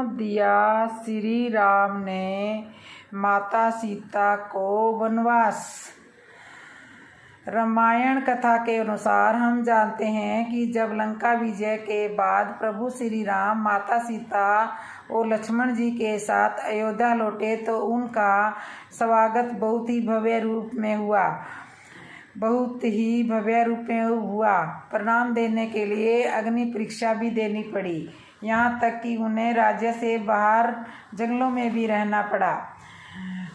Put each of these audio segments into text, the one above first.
दिया श्री राम ने माता सीता को वनवास। रामायण कथा के अनुसार हम जानते हैं कि जब लंका विजय के बाद प्रभु श्री राम माता सीता और लक्ष्मण जी के साथ अयोध्या लौटे तो उनका स्वागत बहुत ही भव्य रूप में हुआ। प्रणाम देने के लिए अग्नि परीक्षा भी देनी पड़ी, यहाँ तक कि उन्हें राज्य से बाहर जंगलों में भी रहना पड़ा।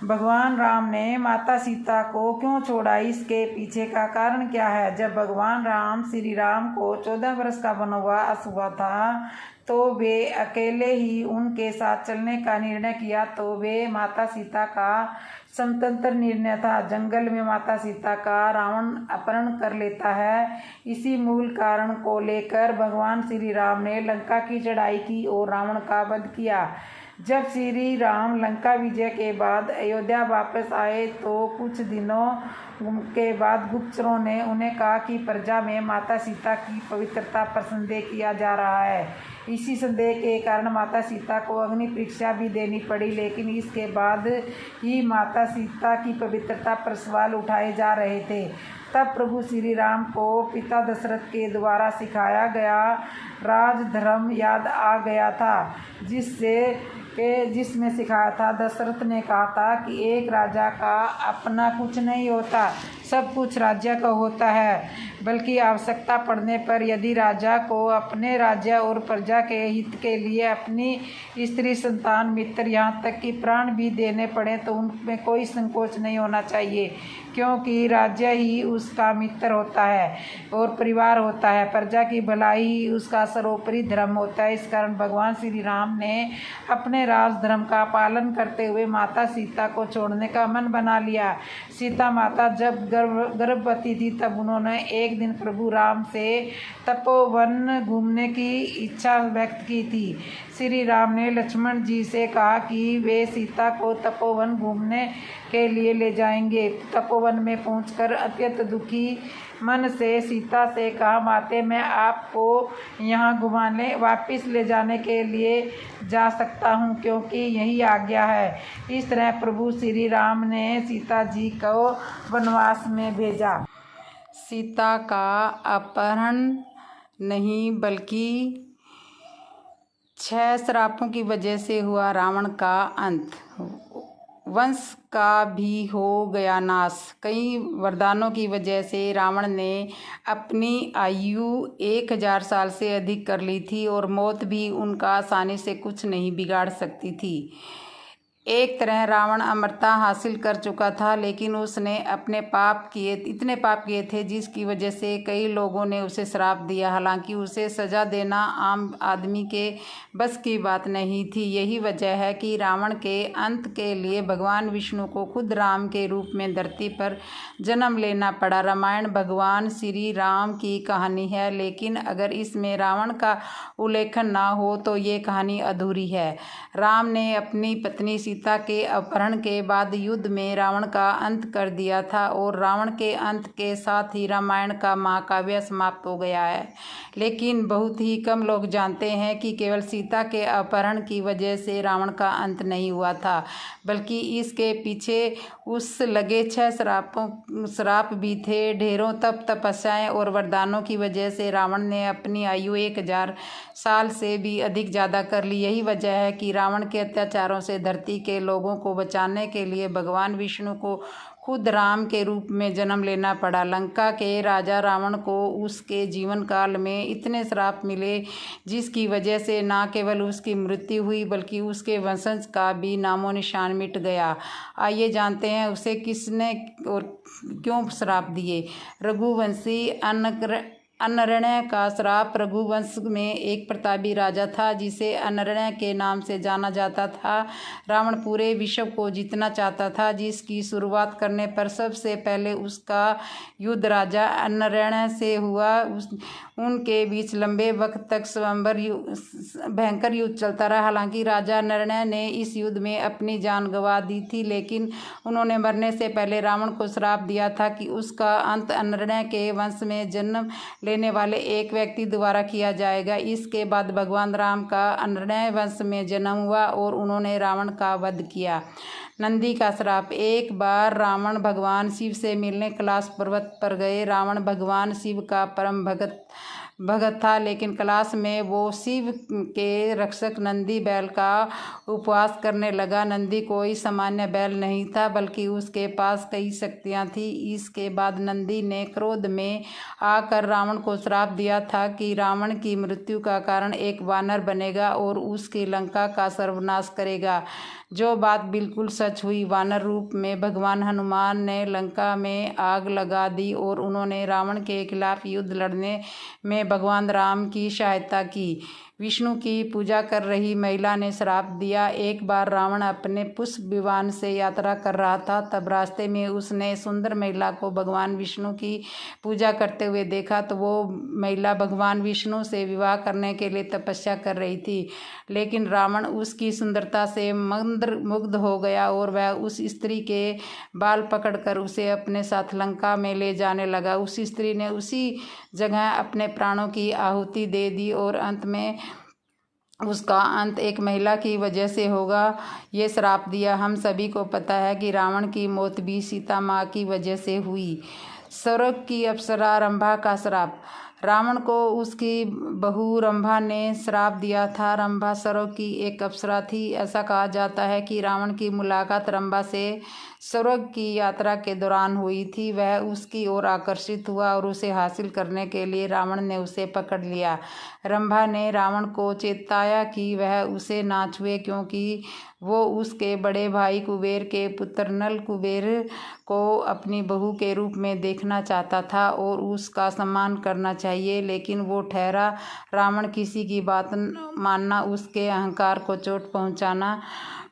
भगवान राम ने माता सीता को क्यों छोड़ा, इसके पीछे का कारण क्या है? जब भगवान राम श्री राम को 14 वर्ष का वनवास हुआ था तो वे अकेले ही उनके साथ चलने का निर्णय किया, तो वे माता सीता का स्वतंत्र निर्णय था। जंगल में माता सीता का रावण अपहरण कर लेता है। इसी मूल कारण को लेकर भगवान श्री राम ने लंका की चढ़ाई की और रावण का वध किया। जब श्री राम लंका विजय के बाद अयोध्या वापस आए तो कुछ दिनों के बाद गुप्तचरों ने उन्हें कहा कि प्रजा में माता सीता की पवित्रता पर संदेह किया जा रहा है। इसी संदेह के कारण माता सीता को अग्नि परीक्षा भी देनी पड़ी, लेकिन इसके बाद ही माता सीता की पवित्रता पर सवाल उठाए जा रहे थे। तब प्रभु श्री राम को पिता दशरथ के द्वारा सिखाया गया राजधर्म याद आ गया था, जिसमें सिखाया था। दशरथ ने कहा था कि एक राजा का अपना कुछ नहीं होता, सब कुछ राज्य का होता है, बल्कि आवश्यकता पड़ने पर यदि राजा को अपने राज्य और प्रजा के हित के लिए अपनी स्त्री, संतान, मित्र, यहाँ तक कि प्राण भी देने पड़े तो उनमें कोई संकोच नहीं होना चाहिए, क्योंकि राज्य ही उसका मित्र होता है और परिवार होता है। प्रजा की भलाई ही उसका सर्वोपरि धर्म होता है। इस कारण भगवान श्री राम ने अपने राजधर्म का पालन करते हुए माता सीता को छोड़ने का मन बना लिया। सीता माता जब गर्भवती थी तब उन्होंने एक दिन प्रभु राम से तपोवन घूमने की इच्छा व्यक्त की थी। श्री राम ने लक्ष्मण जी से कहा कि वे सीता को तपोवन घूमने के लिए ले जाएंगे। तपोवन में पहुंचकर अत्यंत दुखी मन से सीता से कहा, माते मैं आपको यहाँ घुमाने वापस ले जाने के लिए जा सकता हूँ, क्योंकि यही आज्ञा है। इस तरह प्रभु श्री राम ने सीता जी को वनवास में भेजा। सीता का अपहरण नहीं बल्कि 6 श्रापों की वजह से हुआ रावण का अंत, वंश का भी हो गया नाश। कई वरदानों की वजह से रावण ने अपनी आयु 1000 साल से अधिक कर ली थी और मौत भी उनका आसानी से कुछ नहीं बिगाड़ सकती थी। एक तरह रावण अमरता हासिल कर चुका था, लेकिन उसने इतने पाप किए थे जिसकी वजह से कई लोगों ने उसे श्राप दिया। हालांकि उसे सजा देना आम आदमी के बस की बात नहीं थी। यही वजह है कि रावण के अंत के लिए भगवान विष्णु को खुद राम के रूप में धरती पर जन्म लेना पड़ा। रामायण भगवान श्री राम की कहानी है, लेकिन अगर इसमें रावण का उल्लेखन ना हो तो ये कहानी अधूरी है। राम ने अपनी पत्नी सीता के अपहरण के बाद युद्ध में रावण का अंत कर दिया था और रावण के अंत के साथ ही रामायण का महाकाव्य समाप्त हो गया है। लेकिन बहुत ही कम लोग जानते हैं कि केवल सीता के अपहरण की वजह से रावण का अंत नहीं हुआ था, बल्कि इसके पीछे उस लगे 6 श्राप भी थे। ढेरों तपस्याएं और वरदानों की वजह से रावण ने अपनी आयु 1000 साल से भी अधिक ज़्यादा कर ली। यही वजह है कि रावण के अत्याचारों से धरती के लोगों को बचाने के लिए भगवान विष्णु को खुद राम के रूप में जन्म लेना पड़ा। लंका के राजा रावण को उसके जीवन काल में इतने श्राप मिले जिसकी वजह से न केवल उसकी मृत्यु हुई बल्कि उसके वंशज का भी नामो निशान मिट गया। आइए जानते हैं उसे किसने और क्यों श्राप दिए। रघुवंशी अनर्ण्य का श्राप। रघुवंश में एक प्रतापी राजा था जिसे अनर्ण्य के नाम से जाना जाता था। रावण पूरे विश्व को जीतना चाहता था, जिसकी शुरुआत करने पर सबसे पहले उसका युद्ध राजा अनर्ण्य से हुआ। उनके बीच लंबे वक्त तक भयंकर युद्ध चलता रहा। हालांकि राजा अनर्ण्य ने इस युद्ध में अपनी जान गंवा दी थी, लेकिन उन्होंने मरने से पहले रावण को श्राप दिया था कि उसका अंत अनर्ण्य के वंश में जन्म लेने वाले एक व्यक्ति द्वारा किया जाएगा। इसके बाद भगवान राम का अरण्य वंश में जन्म हुआ और उन्होंने रावण का वध किया। नंदी का श्राप। एक बार रावण भगवान शिव से मिलने कैलाश पर्वत पर गए। रावण भगवान शिव का परम भगत था, लेकिन कैलाश में वो शिव के रक्षक नंदी बैल का उपवास करने लगा। नंदी कोई सामान्य बैल नहीं था, बल्कि उसके पास कई शक्तियाँ थी। इसके बाद नंदी ने क्रोध में आकर रावण को श्राप दिया था कि रावण की मृत्यु का कारण एक वानर बनेगा और उसकी लंका का सर्वनाश करेगा, जो बात बिल्कुल सच हुई। वानर रूप में भगवान हनुमान ने लंका में आग लगा दी और उन्होंने रावण के खिलाफ युद्ध लड़ने में भगवान राम की सहायता की। विष्णु की पूजा कर रही महिला ने श्राप दिया। एक बार रावण अपने पुष्प विमान से यात्रा कर रहा था, तब रास्ते में उसने सुंदर महिला को भगवान विष्णु की पूजा करते हुए देखा। तो वो महिला भगवान विष्णु से विवाह करने के लिए तपस्या कर रही थी, लेकिन रावण उसकी सुंदरता से मुग्ध हो गया और वह उस स्त्री के बाल पकड़कर उसे अपने साथ लंका में ले जाने लगा। उस स्त्री ने उसी जगह अपने प्राणों की आहुति दे दी और अंत में उसका अंत एक महिला की वजह से होगा, ये श्राप दिया। हम सभी को पता है कि रावण की मौत भी सीता माँ की वजह से हुई। स्वर्ग की अप्सरा रंभा का श्राप। रावण को उसकी बहू रंभा ने श्राप दिया था। रंभा स्वर्ग की एक अप्सरा थी। ऐसा कहा जाता है कि रावण की मुलाकात रंभा से स्वर्ग की यात्रा के दौरान हुई थी। वह उसकी ओर आकर्षित हुआ और उसे हासिल करने के लिए रावण ने उसे पकड़ लिया। रंभा ने रावण को चेताया कि वह उसे ना छुए, क्योंकि वो उसके बड़े भाई कुबेर के पुत्र नल कुबेर को अपनी बहू के रूप में देखना चाहता था और उसका सम्मान करना चाहिए। लेकिन वो ठहरा। रावण किसी की बात मानना उसके अहंकार को चोट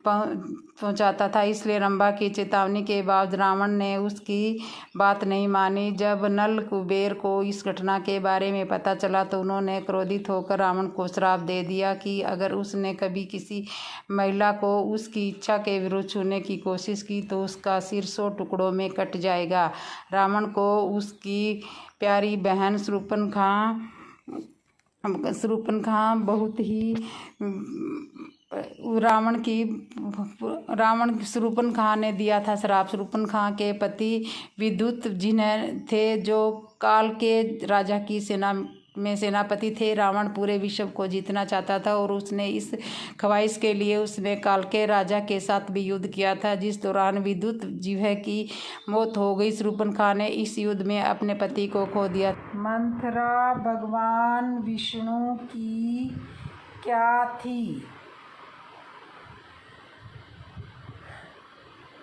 पहुंचाता था, इसलिए रंभा की चेतावनी के बाद रावण ने उसकी बात नहीं मानी। जब नल कुबेर को इस घटना के बारे में पता चला तो उन्होंने क्रोधित होकर रावण को श्राप दे दिया कि अगर उसने कभी किसी महिला को उसकी इच्छा के विरुद्ध छूने की कोशिश की तो उसका सिर 100 टुकड़ों में कट जाएगा। रावण को उसकी प्यारी बहन शूर्पणखा बहुत ही रावण शूर्पणखा ने दिया था श्राप। शूर्पणखा के पति विद्युत जिन्हें थे, जो काल के राजा की सेना में सेनापति थे। रावण पूरे विश्व को जीतना चाहता था और उसने इस ख्वाहिश के लिए उसने काल के राजा के साथ भी युद्ध किया था, जिस दौरान विद्युत जिह्वा की मौत हो गई। शूर्पणखा ने इस युद्ध में अपने पति को खो दिया। मंथरा भगवान विष्णु की क्या थी?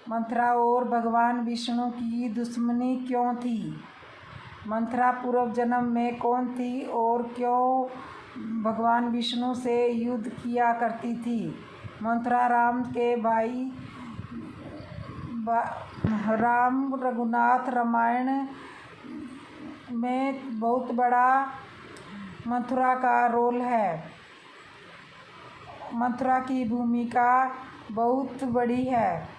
मंथरा और भगवान विष्णु की दुश्मनी क्यों थी? मंथरा पूर्व जन्म में कौन थी और क्यों भगवान विष्णु से युद्ध किया करती थी? मंथरा राम के भाई राम रघुनाथ रामायण में बहुत बड़ा मथुरा का रोल है। मथुरा की भूमिका बहुत बड़ी है।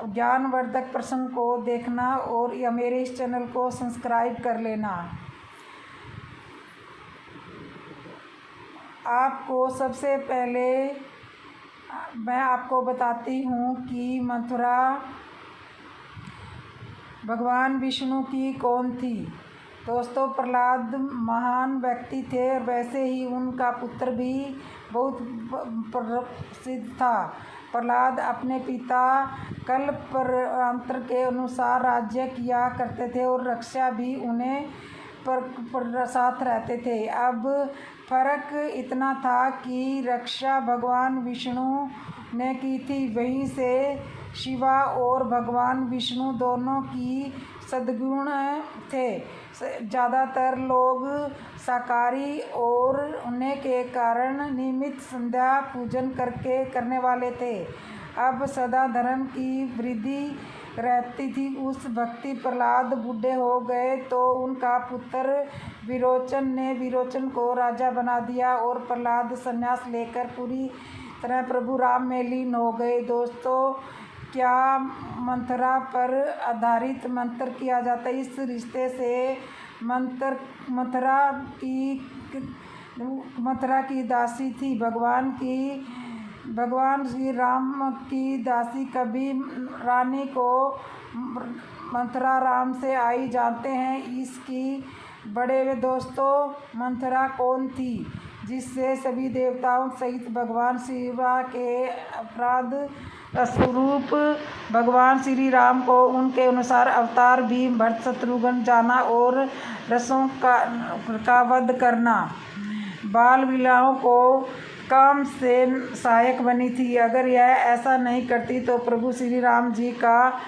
ज्ञानवर्धक प्रसंग को देखना और या मेरे इस चैनल को सब्सक्राइब कर लेना। आपको सबसे पहले मैं आपको बताती हूँ कि मथुरा भगवान विष्णु की कौन थी। दोस्तों, प्रहलाद महान व्यक्ति थे और वैसे ही उनका पुत्र भी बहुत प्रसिद्ध था। प्रहलाद अपने पिता कल्पतरु के अनुसार राज्य किया करते थे और रक्षा भी उन्हें साथ रहते थे। अब फर्क इतना था कि रक्षा भगवान विष्णु ने की थी। वहीं से शिवा और भगवान विष्णु दोनों की सद्गुण थे। ज़्यादातर लोग शाकाहारी और होने के कारण नियमित संध्या पूजन करने वाले थे। अब सदा धर्म की वृद्धि रहती थी। उस भक्ति प्रहलाद बूढ़े हो गए तो उनका पुत्र विरोचन ने विरोचन को राजा बना दिया और प्रहलाद संन्यास लेकर पूरी तरह प्रभु राम में लीन हो गए। दोस्तों, क्या मंथरा पर आधारित मंत्र किया जाता है। इस रिश्ते से मंथरा की दासी थी। भगवान श्री राम की दासी कभी रानी को मंथरा राम से आई जानते हैं। इसकी बड़े दोस्तों, मंथरा कौन थी जिससे सभी देवताओं सहित भगवान शिवा के अपराध स्वरूप भगवान श्री राम को उनके अनुसार अवतार भीम, भरत, शत्रुघ्न जाना और रसों का वध करना, बाल लीलाओं को काम से सहायक बनी थी। अगर यह ऐसा नहीं करती तो प्रभु श्री राम जी का